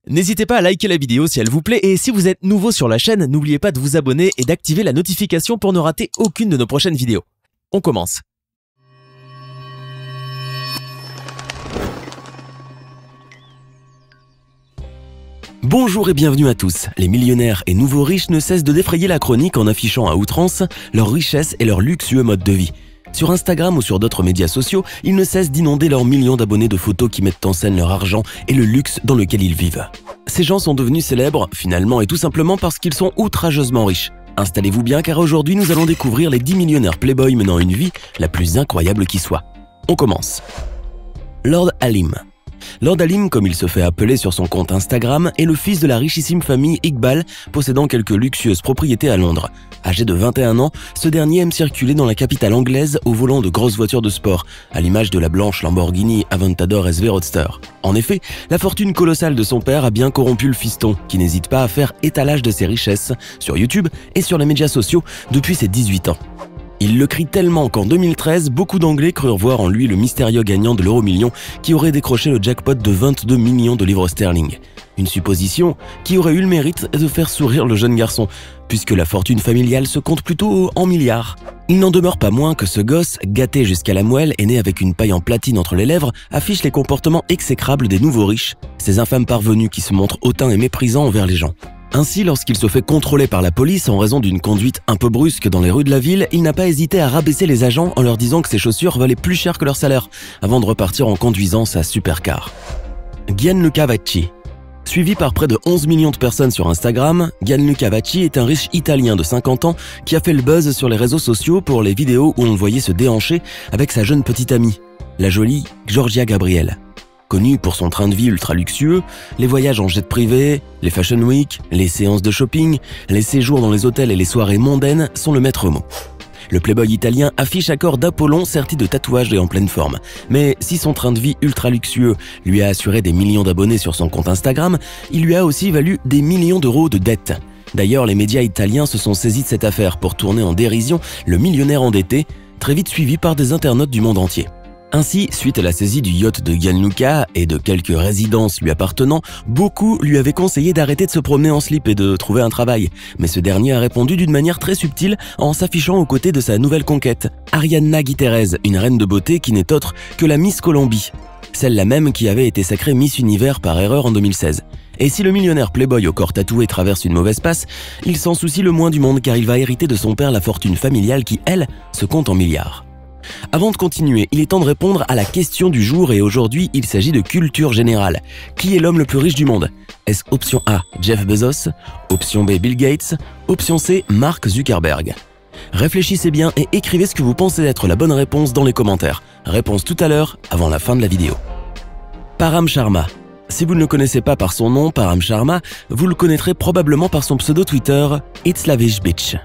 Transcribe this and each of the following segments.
N'hésitez pas à liker la vidéo si elle vous plaît et si vous êtes nouveau sur la chaîne, n'oubliez pas de vous abonner et d'activer la notification pour ne rater aucune de nos prochaines vidéos. On commence. Bonjour et bienvenue à tous. Les millionnaires et nouveaux riches ne cessent de défrayer la chronique en affichant à outrance leur richesse et leur luxueux mode de vie. Sur Instagram ou sur d'autres médias sociaux, ils ne cessent d'inonder leurs millions d'abonnés de photos qui mettent en scène leur argent et le luxe dans lequel ils vivent. Ces gens sont devenus célèbres, finalement et tout simplement parce qu'ils sont outrageusement riches. Installez-vous bien car aujourd'hui nous allons découvrir les 10 millionnaires playboys menant une vie la plus incroyable qui soit. On commence. Lord Halim. Lord Halim, comme il se fait appeler sur son compte Instagram, est le fils de la richissime famille Iqbal, possédant quelques luxueuses propriétés à Londres. Âgé de 21 ans, ce dernier aime circuler dans la capitale anglaise au volant de grosses voitures de sport, à l'image de la blanche Lamborghini Aventador SV Roadster. En effet, la fortune colossale de son père a bien corrompu le fiston, qui n'hésite pas à faire étalage de ses richesses sur YouTube et sur les médias sociaux depuis ses 18 ans. Il le crie tellement qu'en 2013, beaucoup d'Anglais crurent voir en lui le mystérieux gagnant de l'euro-million qui aurait décroché le jackpot de 22 millions de livres sterling. Une supposition qui aurait eu le mérite de faire sourire le jeune garçon, puisque la fortune familiale se compte plutôt en milliards. Il n'en demeure pas moins que ce gosse, gâté jusqu'à la moelle et né avec une paille en platine entre les lèvres, affiche les comportements exécrables des nouveaux riches, ces infâmes parvenus qui se montrent hautains et méprisants envers les gens. Ainsi, lorsqu'il se fait contrôler par la police en raison d'une conduite un peu brusque dans les rues de la ville, il n'a pas hésité à rabaisser les agents en leur disant que ses chaussures valaient plus cher que leur salaire, avant de repartir en conduisant sa supercar. Gianluca Vacci. Suivi par près de 11 millions de personnes sur Instagram, Gianluca Vacci est un riche Italien de 50 ans qui a fait le buzz sur les réseaux sociaux pour les vidéos où on le voyait se déhancher avec sa jeune petite amie, la jolie Giorgia Gabriel. Connu pour son train de vie ultra luxueux, les voyages en jet privé, les fashion week, les séances de shopping, les séjours dans les hôtels et les soirées mondaines sont le maître mot. Le playboy italien affiche un corps d'Apollon serti de tatouages et en pleine forme. Mais si son train de vie ultra luxueux lui a assuré des millions d'abonnés sur son compte Instagram, il lui a aussi valu des millions d'euros de dettes. D'ailleurs, les médias italiens se sont saisis de cette affaire pour tourner en dérision le millionnaire endetté, très vite suivi par des internautes du monde entier. Ainsi, suite à la saisie du yacht de Gianluca et de quelques résidences lui appartenant, beaucoup lui avaient conseillé d'arrêter de se promener en slip et de trouver un travail. Mais ce dernier a répondu d'une manière très subtile en s'affichant aux côtés de sa nouvelle conquête, Arianna Gutierrez, une reine de beauté qui n'est autre que la Miss Colombie, celle-là même qui avait été sacrée Miss Univers par erreur en 2016. Et si le millionnaire playboy au corps tatoué traverse une mauvaise passe, il s'en soucie le moins du monde car il va hériter de son père la fortune familiale qui, elle, se compte en milliards. Avant de continuer, il est temps de répondre à la question du jour et aujourd'hui, il s'agit de culture générale. Qui est l'homme le plus riche du monde? Est-ce option A, Jeff Bezos, option B, Bill Gates, option C, Mark Zuckerberg? Réfléchissez bien et écrivez ce que vous pensez être la bonne réponse dans les commentaires. Réponse tout à l'heure, avant la fin de la vidéo. Param Sharma. Si vous ne le connaissez pas par son nom, Param Sharma, vous le connaîtrez probablement par son pseudo Twitter, It's Lavish Bitch.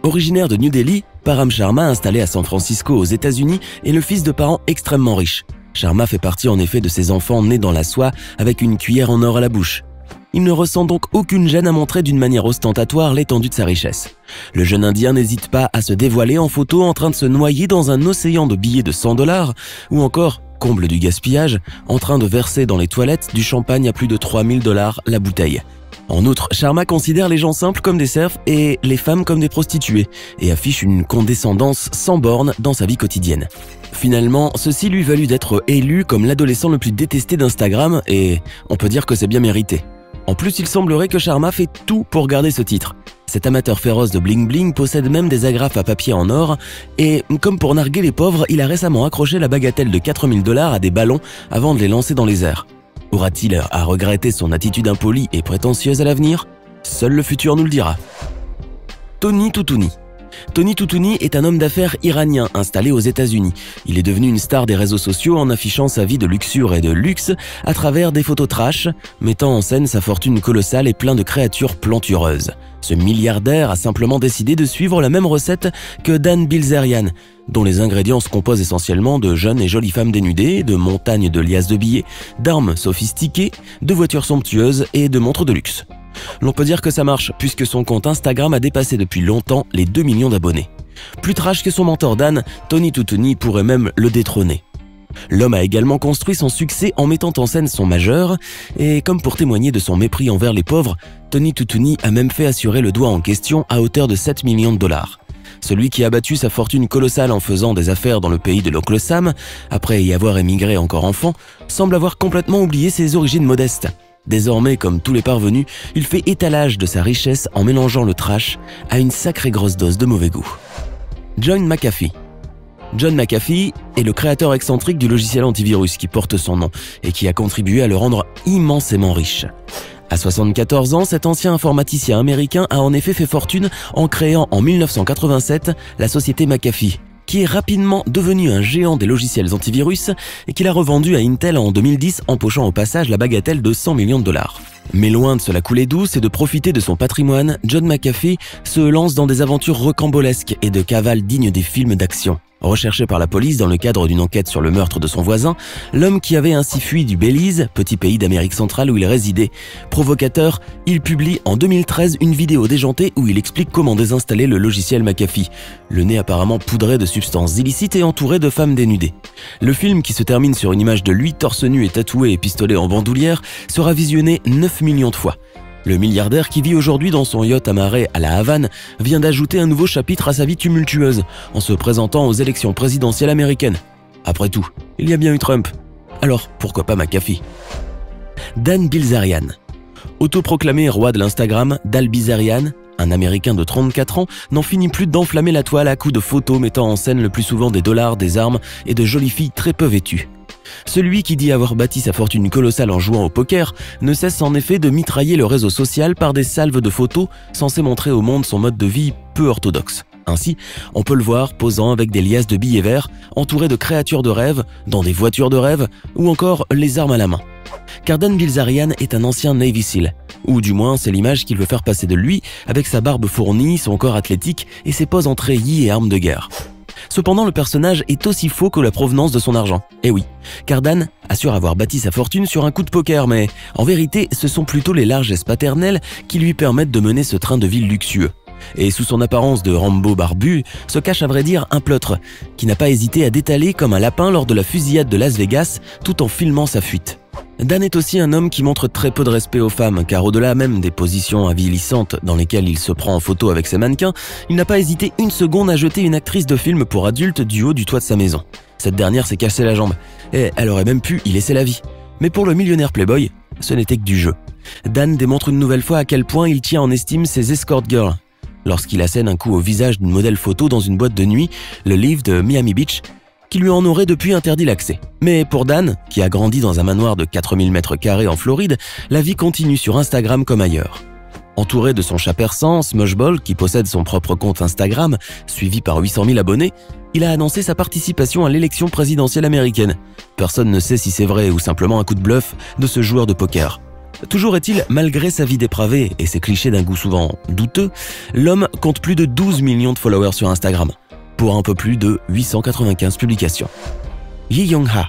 Originaire de New Delhi, Param Sharma, installé à San Francisco aux États-Unis, est le fils de parents extrêmement riches. Sharma fait partie en effet de ces enfants nés dans la soie avec une cuillère en or à la bouche. Il ne ressent donc aucune gêne à montrer d'une manière ostentatoire l'étendue de sa richesse. Le jeune Indien n'hésite pas à se dévoiler en photo en train de se noyer dans un océan de billets de $100 ou encore, comble du gaspillage, en train de verser dans les toilettes du champagne à plus de $3000 la bouteille. En outre, Sharma considère les gens simples comme des serfs et les femmes comme des prostituées et affiche une condescendance sans borne dans sa vie quotidienne. Finalement, ceci lui valut d'être élu comme l'adolescent le plus détesté d'Instagram et on peut dire que c'est bien mérité. En plus, il semblerait que Sharma fait tout pour garder ce titre. Cet amateur féroce de bling bling possède même des agrafes à papier en or et, comme pour narguer les pauvres, il a récemment accroché la bagatelle de $4000 à des ballons avant de les lancer dans les airs. Aura-t-il à regretter son attitude impolie et prétentieuse à l'avenir? Seul le futur nous le dira. Tony Toutouni. Tony Toutouni est un homme d'affaires iranien installé aux États-Unis. Il est devenu une star des réseaux sociaux en affichant sa vie de luxure et de luxe à travers des photos trash, mettant en scène sa fortune colossale et plein de créatures plantureuses. Ce milliardaire a simplement décidé de suivre la même recette que Dan Bilzerian, dont les ingrédients se composent essentiellement de jeunes et jolies femmes dénudées, de montagnes de liasses de billets, d'armes sophistiquées, de voitures somptueuses et de montres de luxe. L'on peut dire que ça marche, puisque son compte Instagram a dépassé depuis longtemps les 2 millions d'abonnés. Plus trash que son mentor Dan, Tony Toutouni pourrait même le détrôner. L'homme a également construit son succès en mettant en scène son majeur, et comme pour témoigner de son mépris envers les pauvres, Tony Tutuni a même fait assurer le doigt en question à hauteur de 7 millions de dollars. Celui qui a battu sa fortune colossale en faisant des affaires dans le pays de l'oncle Sam, après y avoir émigré encore enfant, semble avoir complètement oublié ses origines modestes. Désormais, comme tous les parvenus, il fait étalage de sa richesse en mélangeant le trash à une sacrée grosse dose de mauvais goût. John McAfee. John McAfee est le créateur excentrique du logiciel antivirus qui porte son nom et qui a contribué à le rendre immensément riche. À 74 ans, cet ancien informaticien américain a en effet fait fortune en créant en 1987 la société McAfee, qui est rapidement devenu un géant des logiciels antivirus et qu'il a revendu à Intel en 2010, empochant au passage la bagatelle de 100 millions de dollars. Mais loin de se la couler douce et de profiter de son patrimoine, John McAfee se lance dans des aventures rocambolesques et de cavales dignes des films d'action. Recherché par la police dans le cadre d'une enquête sur le meurtre de son voisin, l'homme qui avait ainsi fui du Belize, petit pays d'Amérique centrale où il résidait. Provocateur, il publie en 2013 une vidéo déjantée où il explique comment désinstaller le logiciel McAfee, le nez apparemment poudré de substances illicites et entouré de femmes dénudées. Le film, qui se termine sur une image de lui torse nu et tatoué et pistolet en bandoulière, sera visionné 9 millions de fois. Le milliardaire qui vit aujourd'hui dans son yacht amarré à la Havane vient d'ajouter un nouveau chapitre à sa vie tumultueuse en se présentant aux élections présidentielles américaines. Après tout, il y a bien eu Trump. Alors pourquoi pas McAfee? Dan Bilzerian. Autoproclamé roi de l'Instagram, Dal Bilzerian, un Américain de 34 ans, n'en finit plus d'enflammer la toile à coups de photos mettant en scène le plus souvent des dollars, des armes et de jolies filles très peu vêtues. Celui qui dit avoir bâti sa fortune colossale en jouant au poker ne cesse en effet de mitrailler le réseau social par des salves de photos censées montrer au monde son mode de vie peu orthodoxe. Ainsi, on peut le voir posant avec des liasses de billets verts, entouré de créatures de rêve, dans des voitures de rêve ou encore les armes à la main. Car Dan Bilzerian est un ancien Navy SEAL, ou du moins c'est l'image qu'il veut faire passer de lui avec sa barbe fournie, son corps athlétique et ses poses en treillis et armes de guerre. Cependant, le personnage est aussi faux que la provenance de son argent. Eh oui, car Dan assure avoir bâti sa fortune sur un coup de poker, mais en vérité, ce sont plutôt les largesses paternelles qui lui permettent de mener ce train de vie luxueux. Et sous son apparence de Rambo barbu, se cache à vrai dire un pleutre, qui n'a pas hésité à détaler comme un lapin lors de la fusillade de Las Vegas, tout en filmant sa fuite. Dan est aussi un homme qui montre très peu de respect aux femmes, car au-delà même des positions avilissantes dans lesquelles il se prend en photo avec ses mannequins, il n'a pas hésité une seconde à jeter une actrice de film pour adultes du haut du toit de sa maison. Cette dernière s'est cassée la jambe, et elle aurait même pu y laisser la vie. Mais pour le millionnaire playboy, ce n'était que du jeu. Dan démontre une nouvelle fois à quel point il tient en estime ses escort girls. Lorsqu'il assène un coup au visage d'une modèle photo dans une boîte de nuit, le Live de Miami Beach, qui lui en aurait depuis interdit l'accès. Mais pour Dan, qui a grandi dans un manoir de 4000 m² en Floride, la vie continue sur Instagram comme ailleurs. Entouré de son chat persan, Smushball, qui possède son propre compte Instagram, suivi par 800 000 abonnés, il a annoncé sa participation à l'élection présidentielle américaine. Personne ne sait si c'est vrai ou simplement un coup de bluff de ce joueur de poker. Toujours est-il, malgré sa vie dépravée et ses clichés d'un goût souvent douteux, l'homme compte plus de 12 millions de followers sur Instagram, pour un peu plus de 895 publications. Lee Young-ha.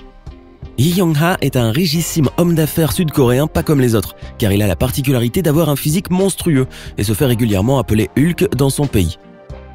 Lee Young-ha est un richissime homme d'affaires sud-coréen pas comme les autres, car il a la particularité d'avoir un physique monstrueux et se fait régulièrement appeler Hulk dans son pays.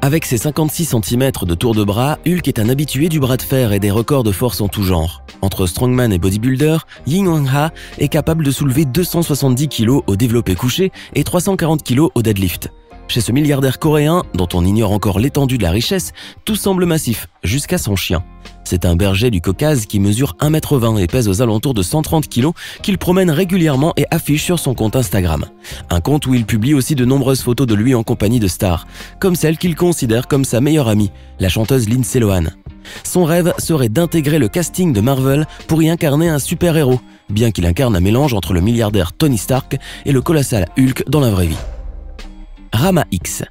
Avec ses 56 cm de tour de bras, Hulk est un habitué du bras de fer et des records de force en tout genre. Entre strongman et bodybuilder, Lee Young-ha est capable de soulever 270 kg au développé couché et 340 kg au deadlift. Chez ce milliardaire coréen, dont on ignore encore l'étendue de la richesse, tout semble massif, jusqu'à son chien. C'est un berger du Caucase qui mesure 1,20 m et pèse aux alentours de 130 kg qu'il promène régulièrement et affiche sur son compte Instagram. Un compte où il publie aussi de nombreuses photos de lui en compagnie de stars, comme celle qu'il considère comme sa meilleure amie, la chanteuse Lindsay Lohan. Son rêve serait d'intégrer le casting de Marvel pour y incarner un super-héros, bien qu'il incarne un mélange entre le milliardaire Tony Stark et le colossal Hulk dans la vraie vie. Rama X.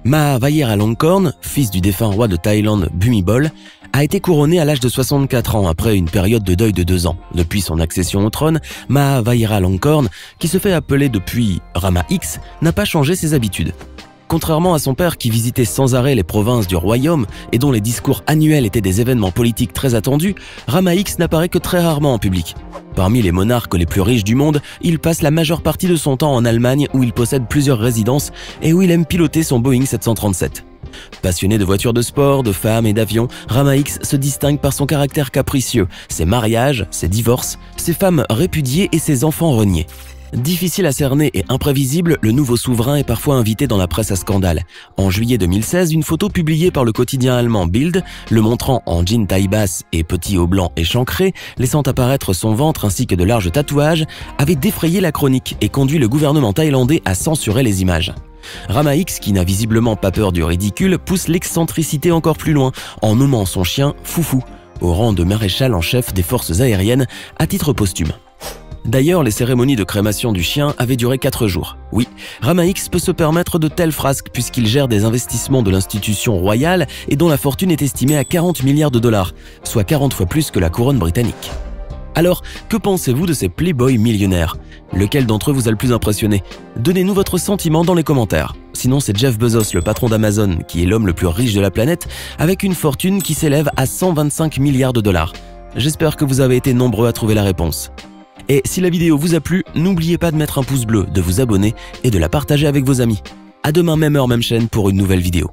Maha Vajiralongkorn, fils du défunt roi de Thaïlande Bhumibol, a été couronné à l'âge de 64 ans après une période de deuil de 2 ans. Depuis son accession au trône, Maha Vajiralongkorn, qui se fait appeler depuis Rama X, n'a pas changé ses habitudes. Contrairement à son père qui visitait sans arrêt les provinces du royaume et dont les discours annuels étaient des événements politiques très attendus, Rama X n'apparaît que très rarement en public. Parmi les monarques les plus riches du monde, il passe la majeure partie de son temps en Allemagne où il possède plusieurs résidences et où il aime piloter son Boeing 737. Passionné de voitures de sport, de femmes et d'avions, Rama X se distingue par son caractère capricieux, ses mariages, ses divorces, ses femmes répudiées et ses enfants reniés. Difficile à cerner et imprévisible, le nouveau souverain est parfois invité dans la presse à scandale. En juillet 2016, une photo publiée par le quotidien allemand Bild, le montrant en jean taille basse et petit haut blanc échancré, laissant apparaître son ventre ainsi que de larges tatouages, avait défrayé la chronique et conduit le gouvernement thaïlandais à censurer les images. Rama X, qui n'a visiblement pas peur du ridicule, pousse l'excentricité encore plus loin en nommant son chien Foufou, au rang de maréchal en chef des forces aériennes à titre posthume. D'ailleurs, les cérémonies de crémation du chien avaient duré 4 jours. Oui, Rama X peut se permettre de tels frasques puisqu'il gère des investissements de l'institution royale et dont la fortune est estimée à 40 milliards de dollars, soit 40 fois plus que la couronne britannique. Alors, que pensez-vous de ces playboys millionnaires? Lequel d'entre eux vous a le plus impressionné? Donnez-nous votre sentiment dans les commentaires. Sinon, c'est Jeff Bezos, le patron d'Amazon, qui est l'homme le plus riche de la planète, avec une fortune qui s'élève à 125 milliards de dollars. J'espère que vous avez été nombreux à trouver la réponse. Et si la vidéo vous a plu, n'oubliez pas de mettre un pouce bleu, de vous abonner et de la partager avec vos amis. À demain, même heure, même chaîne pour une nouvelle vidéo.